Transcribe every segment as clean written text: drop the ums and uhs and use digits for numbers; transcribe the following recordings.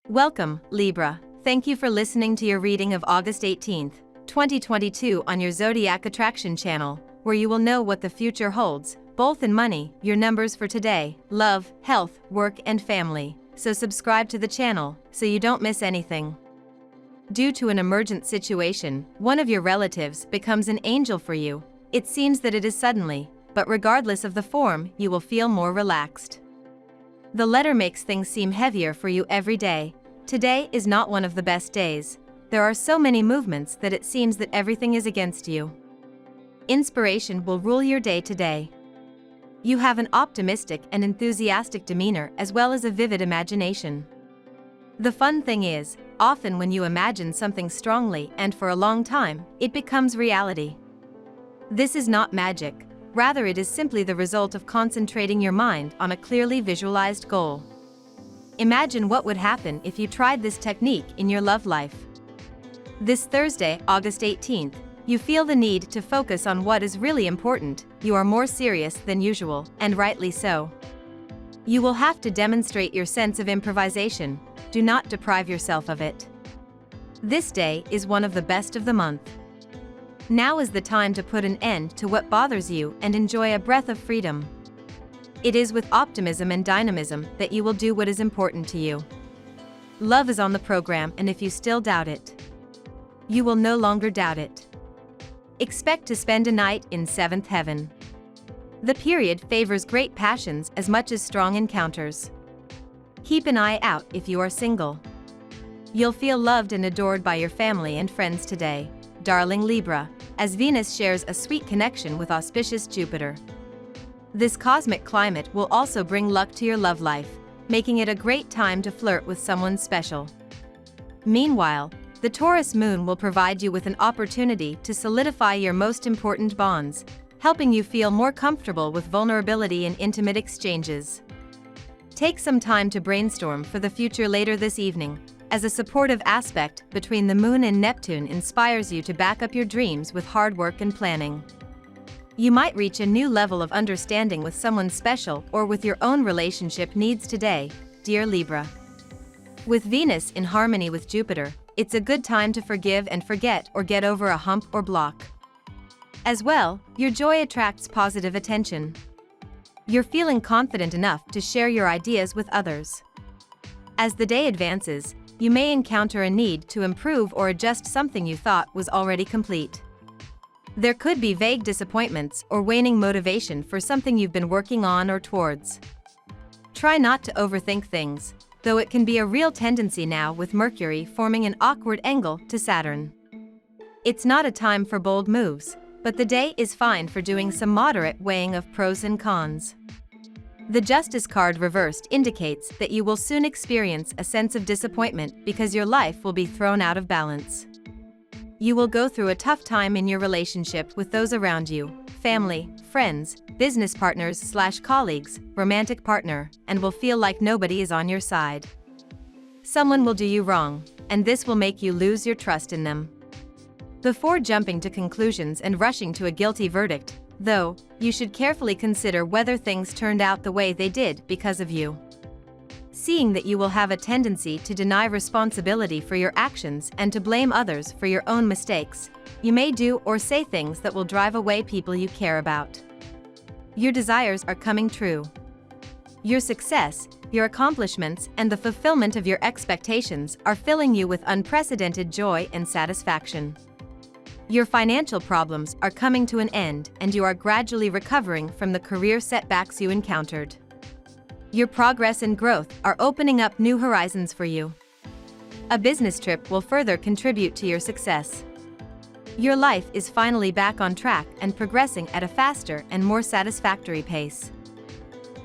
Welcome, Libra. Thank you for listening to your reading of August 18th, 2022 on your Zodiac Attraction channel, where you will know what the future holds, both in money, your numbers for today, love, health, work and family. So subscribe to the channel, so you don't miss anything. Due to an emergent situation, one of your relatives becomes an angel for you. It seems that it is suddenly, but regardless of the form, you will feel more relaxed. The letter makes things seem heavier for you every day. Today is not one of the best days. There are so many movements that it seems that everything is against you. Inspiration will rule your day today. You have an optimistic and enthusiastic demeanor as well as a vivid imagination. The fun thing is, often when you imagine something strongly and for a long time, it becomes reality. This is not magic, rather it is simply the result of concentrating your mind on a clearly visualized goal. Imagine what would happen if you tried this technique in your love life. This Thursday, August 18th, you feel the need to focus on what is really important. You are more serious than usual, and rightly so. You will have to demonstrate your sense of improvisation. Do not deprive yourself of it. This day is one of the best of the month. Now is the time to put an end to what bothers you and enjoy a breath of freedom. It is with optimism and dynamism that you will do what is important to you. Love is on the program, and if you still doubt it, you will no longer doubt it. Expect to spend a night in seventh heaven. The period favors great passions as much as strong encounters. Keep an eye out if you are single. You'll feel loved and adored by your family and friends today, darling Libra, as Venus shares a sweet connection with auspicious Jupiter. This cosmic climate will also bring luck to your love life, making it a great time to flirt with someone special. Meanwhile, the Taurus moon will provide you with an opportunity to solidify your most important bonds, helping you feel more comfortable with vulnerability in intimate exchanges. Take some time to brainstorm for the future later this evening, as a supportive aspect between the moon and Neptune inspires you to back up your dreams with hard work and planning. You might reach a new level of understanding with someone special or with your own relationship needs today, dear Libra. With Venus in harmony with Jupiter, it's a good time to forgive and forget or get over a hump or block. As well, your joy attracts positive attention. You're feeling confident enough to share your ideas with others. As the day advances, you may encounter a need to improve or adjust something you thought was already complete. There could be vague disappointments or waning motivation for something you've been working on or towards. Try not to overthink things, though it can be a real tendency now with Mercury forming an awkward angle to Saturn. It's not a time for bold moves, but the day is fine for doing some moderate weighing of pros and cons. The Justice card reversed indicates that you will soon experience a sense of disappointment because your life will be thrown out of balance. You will go through a tough time in your relationship with those around you, family, friends, business partners/colleagues, romantic partner, and will feel like nobody is on your side. Someone will do you wrong, and this will make you lose your trust in them. Before jumping to conclusions and rushing to a guilty verdict, though, you should carefully consider whether things turned out the way they did because of you. Seeing that you will have a tendency to deny responsibility for your actions and to blame others for your own mistakes, you may do or say things that will drive away people you care about. Your desires are coming true. Your success, your accomplishments, and the fulfillment of your expectations are filling you with unprecedented joy and satisfaction. Your financial problems are coming to an end, and you are gradually recovering from the career setbacks you encountered. Your progress and growth are opening up new horizons for you. A business trip will further contribute to your success. Your life is finally back on track and progressing at a faster and more satisfactory pace.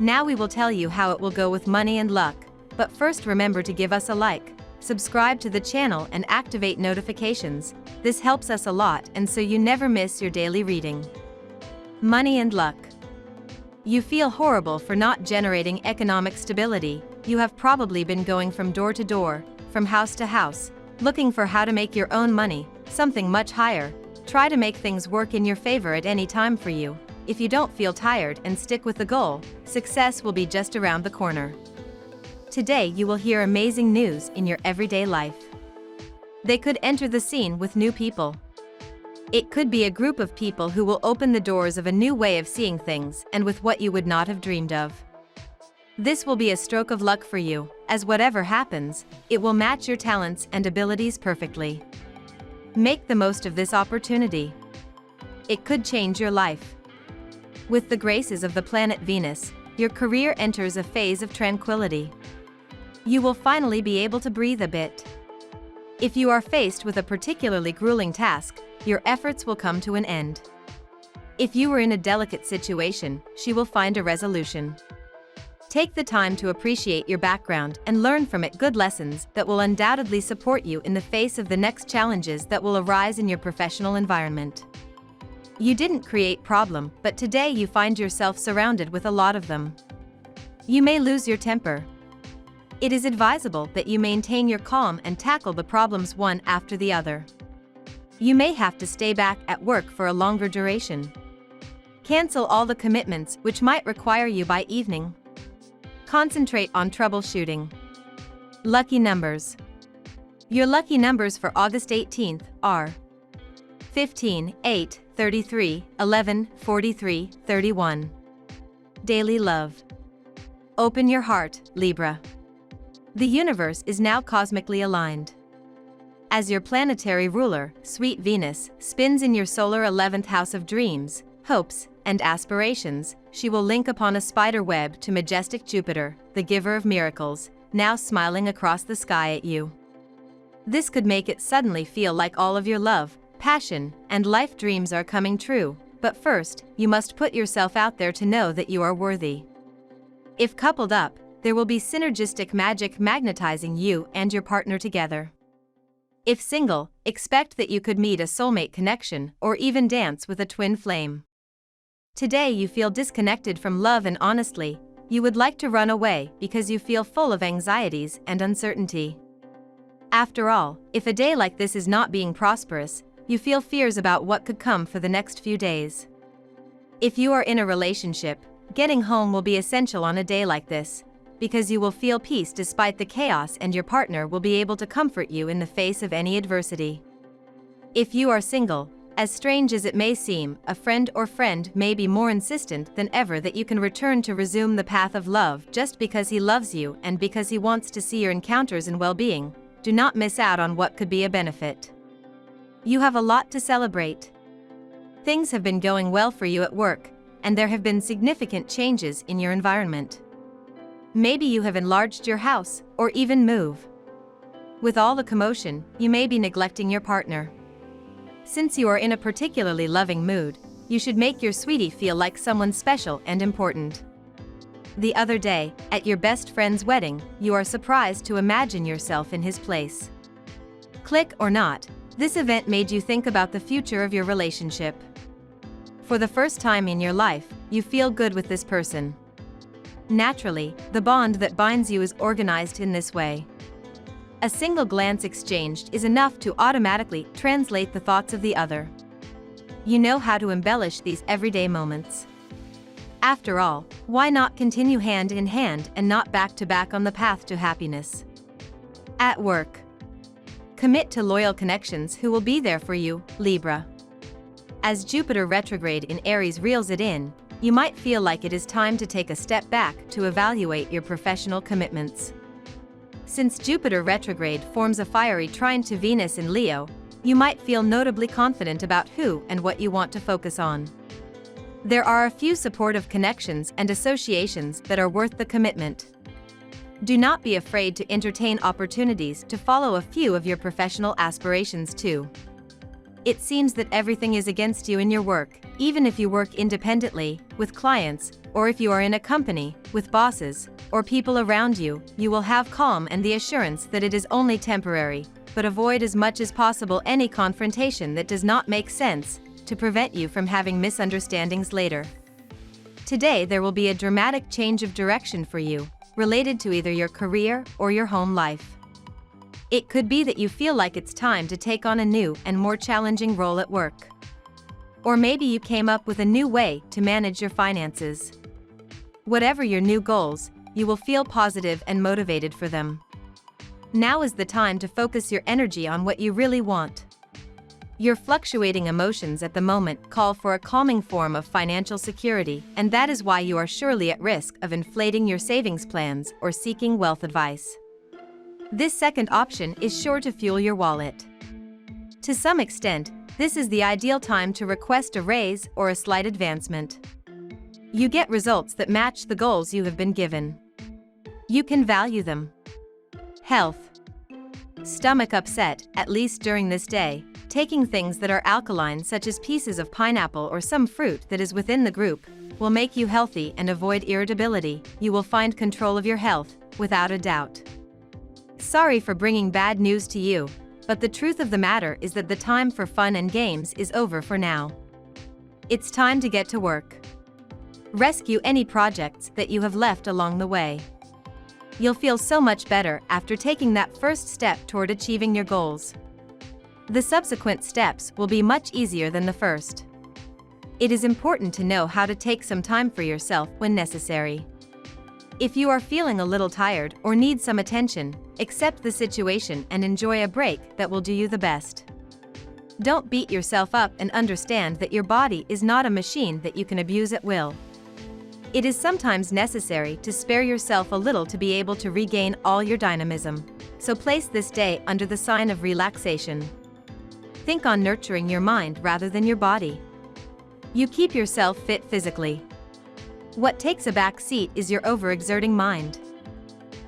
Now we will tell you how it will go with money and luck, but first remember to give us a like, subscribe to the channel and activate notifications. This helps us a lot and so you never miss your daily reading. Money and luck. You feel horrible for not generating economic stability. You have probably been going from door to door, from house to house, looking for how to make your own money, something much higher. Try to make things work in your favor at any time for you. If you don't feel tired and stick with the goal, success will be just around the corner. Today you will hear amazing news in your everyday life. They could enter the scene with new people. It could be a group of people who will open the doors of a new way of seeing things and with what you would not have dreamed of. This will be a stroke of luck for you, as whatever happens, it will match your talents and abilities perfectly. Make the most of this opportunity. It could change your life. With the graces of the planet Venus, your career enters a phase of tranquility. You will finally be able to breathe a bit. If you are faced with a particularly grueling task, your efforts will come to an end. If you were in a delicate situation, she will find a resolution. Take the time to appreciate your background and learn from it good lessons that will undoubtedly support you in the face of the next challenges that will arise in your professional environment. You didn't create problem, but today you find yourself surrounded with a lot of them. You may lose your temper. It is advisable that you maintain your calm and tackle the problems one after the other. You may have to stay back at work for a longer duration. Cancel all the commitments which might require you by evening. Concentrate on troubleshooting. Lucky numbers. Your lucky numbers for August 18th are 15, 8, 33, 11, 43, 31. Daily love. Open your heart, Libra. The universe is now cosmically aligned. As your planetary ruler, sweet Venus, spins in your solar 11th house of dreams, hopes, and aspirations, she will link upon a spider web to majestic Jupiter, the giver of miracles, now smiling across the sky at you. This could make it suddenly feel like all of your love, passion, and life dreams are coming true, but first, you must put yourself out there to know that you are worthy. If coupled up, there will be synergistic magic magnetizing you and your partner together. If single, expect that you could meet a soulmate connection or even dance with a twin flame. Today you feel disconnected from love and honestly, you would like to run away because you feel full of anxieties and uncertainty. After all, if a day like this is not being prosperous, you feel fears about what could come for the next few days. If you are in a relationship, getting home will be essential on a day like this, because you will feel peace despite the chaos and your partner will be able to comfort you in the face of any adversity. If you are single, as strange as it may seem, a friend or friend may be more insistent than ever that you can return to resume the path of love just because he loves you and because he wants to see your encounters in well-being. Do not miss out on what could be a benefit. You have a lot to celebrate. Things have been going well for you at work, and there have been significant changes in your environment. Maybe you have enlarged your house, or even move. With all the commotion, you may be neglecting your partner. Since you are in a particularly loving mood, you should make your sweetie feel like someone special and important. The other day, at your best friend's wedding, you are surprised to imagine yourself in his place. Click or not, this event made you think about the future of your relationship. For the first time in your life, you feel good with this person. Naturally, the bond that binds you is organized in this way. A single glance exchanged is enough to automatically translate the thoughts of the other. You know how to embellish these everyday moments. After all, why not continue hand in hand and not back to back on the path to happiness? At work. Commit to loyal connections who will be there for you, Libra. As Jupiter retrograde in Aries reels it in, you might feel like it is time to take a step back to evaluate your professional commitments. Since Jupiter retrograde forms a fiery trine to Venus in Leo, you might feel notably confident about who and what you want to focus on. There are a few supportive connections and associations that are worth the commitment. Do not be afraid to entertain opportunities to follow a few of your professional aspirations too. It seems that everything is against you in your work, even if you work independently, with clients, or if you are in a company, with bosses, or people around you, you will have calm and the assurance that it is only temporary, but avoid as much as possible any confrontation that does not make sense, to prevent you from having misunderstandings later. Today there will be a dramatic change of direction for you, related to either your career or your home life. It could be that you feel like it's time to take on a new and more challenging role at work. Or maybe you came up with a new way to manage your finances. Whatever your new goals, you will feel positive and motivated for them. Now is the time to focus your energy on what you really want. Your fluctuating emotions at the moment call for a calming form of financial security, and that is why you are surely at risk of inflating your savings plans or seeking wealth advice. This second option is sure to fuel your wallet. To some extent, this is the ideal time to request a raise or a slight advancement. You get results that match the goals you have been given. You can value them. Health. Stomach upset, at least during this day. Taking things that are alkaline, such as pieces of pineapple or some fruit that is within the group, will make you healthy and avoid irritability. You will find control of your health, without a doubt. Sorry for bringing bad news to you, but the truth of the matter is that the time for fun and games is over for now. It's time to get to work. Rescue any projects that you have left along the way. You'll feel so much better after taking that first step toward achieving your goals. The subsequent steps will be much easier than the first. It is important to know how to take some time for yourself when necessary. If you are feeling a little tired or need some attention, accept the situation and enjoy a break that will do you the best. Don't beat yourself up and understand that your body is not a machine that you can abuse at will. It is sometimes necessary to spare yourself a little to be able to regain all your dynamism. So place this day under the sign of relaxation. Think on nurturing your mind rather than your body. You keep yourself fit physically. What takes a back seat is your overexerting mind.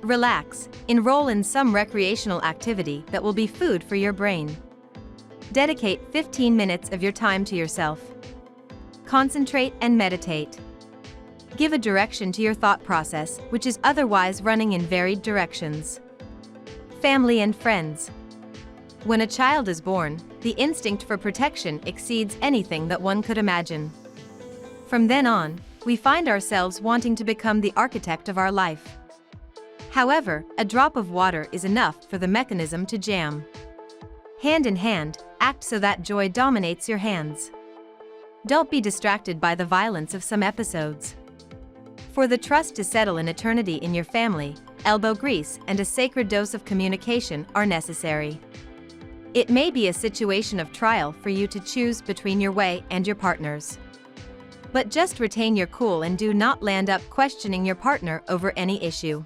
Relax, enroll in some recreational activity that will be food for your brain. Dedicate 15 minutes of your time to yourself. Concentrate and meditate. Give a direction to your thought process, which is otherwise running in varied directions. Family and friends. When a child is born, the instinct for protection exceeds anything that one could imagine. From then on, we find ourselves wanting to become the architect of our life. However, a drop of water is enough for the mechanism to jam. Hand in hand, act so that joy dominates your hands. Don't be distracted by the violence of some episodes. For the trust to settle in eternity in your family, elbow grease and a sacred dose of communication are necessary. It may be a situation of trial for you to choose between your way and your partner's. But just retain your cool and do not land up questioning your partner over any issue.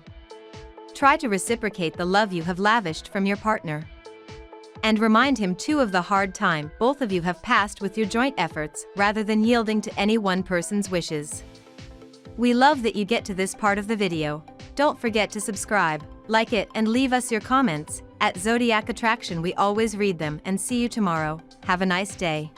Try to reciprocate the love you have lavished from your partner. And remind him too of the hard time both of you have passed with your joint efforts rather than yielding to any one person's wishes. We love that you get to this part of the video. Don't forget to subscribe, like it and leave us your comments. At Zodiac Attraction we always read them and see you tomorrow. Have a nice day.